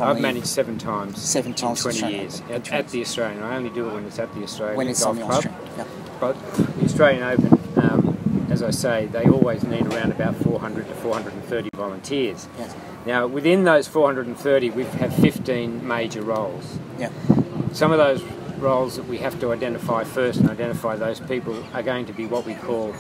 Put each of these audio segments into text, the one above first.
I've managed 7 times. 7 times in 20 years at the Australian. I only do it when it's at the Australian Golf Club. Yep. But the Australian Open, as I say, they always need around about 400 to 430 volunteers. Yes. Now, within those 430, we have 15 major roles. Yeah. Some of those roles that we have to identify first and identify those people are going to be what we call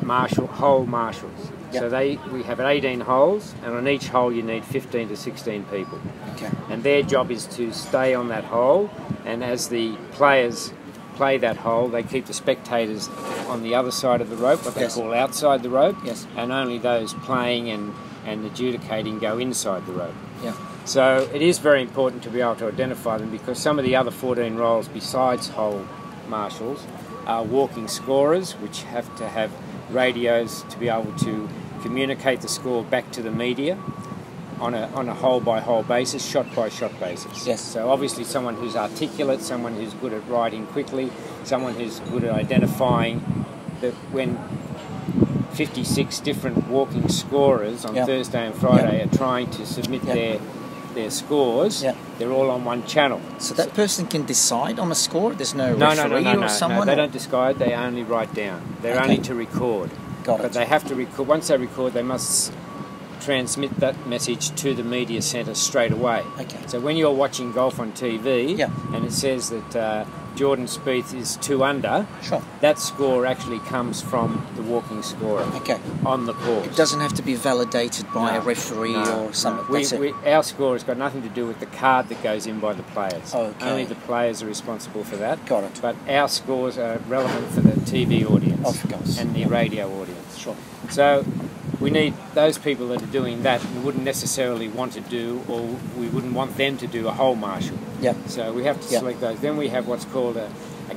hole marshals. Yep. So we have 18 holes, and on each hole you need 15 to 16 people. Okay. And their job is to stay on that hole, and as the players play that hole, they keep the spectators on the other side of the rope, what they call outside the rope, and only those playing and adjudicating go inside the rope. Yeah. So it is very important to be able to identify them, because some of the other 14 roles besides hole marshals are walking scorers, which have to have radios to be able to communicate the score back to the media on a hole-by-hole basis, shot-by-shot basis. Yes. So obviously someone who's articulate, someone who's good at writing quickly, someone who's good at identifying that when 56 different walking scorers on Thursday and Friday are trying to submit their scores, they're all on one channel. So that person can decide on a score? There's no referee or someone? No, they don't decide, they only write down. They're only to record. Got it. But they have to record. Once they record, they must transmit that message to the media centre straight away. Okay. So when you're watching golf on TV and it says that Jordan Spieth is 2 under, that score actually comes from the walking scorer on the course. It doesn't have to be validated by a referee or something. Our score has got nothing to do with the card that goes in by the players. Okay. Only the players are responsible for that. Got it. But our scores are relevant for the TV audience and the radio audience. Sure. So we need those people that are doing that we wouldn't necessarily want to do, or we wouldn't want them to do a hole marshal. Yeah. So we have to select those. Then we have what's called a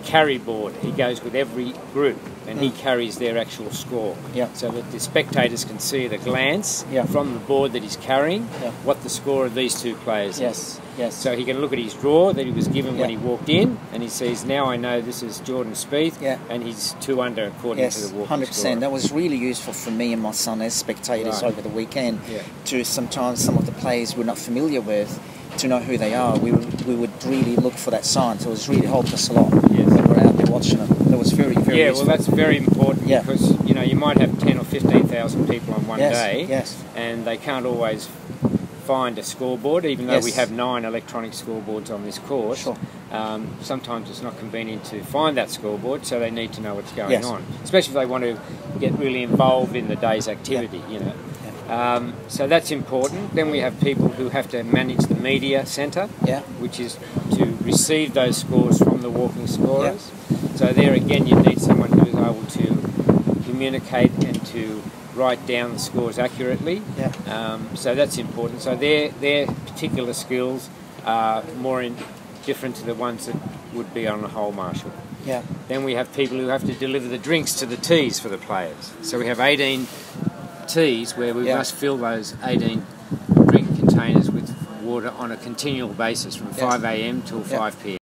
carry board. He goes with every group and he carries their actual score. Yeah. So that the spectators can see at a glance from the board that he's carrying what the score of these 2 players is. Yes. So he can look at his draw that he was given when he walked in, and he sees, now I know this is Jordan Spieth, and he's 2 under according to the walking 100%. score. That was really useful for me and my son as spectators over the weekend. To sometimes some of the players we're not familiar with, to know who they are. We would really look for that sign. So it's really helped us a lot when we're out there watching them. That was very, very useful. Well, that's very important because you might have 10 or 15,000 people on one day, and they can't always find a scoreboard, even though we have 9 electronic scoreboards on this course. Sometimes it's not convenient to find that scoreboard, so they need to know what's going on, especially if they want to get really involved in the day's activity. So that's important. Then we have people who have to manage the media centre, which is to receive those scores from the walking scorers. So there again you need someone who is able to communicate and to write down the scores accurately. So that's important. So their particular skills are more different to the ones that would be on a hole marshal. Then we have people who have to deliver the drinks to the tees for the players. So we have 18 tees where we must fill those 18 drink containers with water on a continual basis from 5 a.m. till 5 p.m.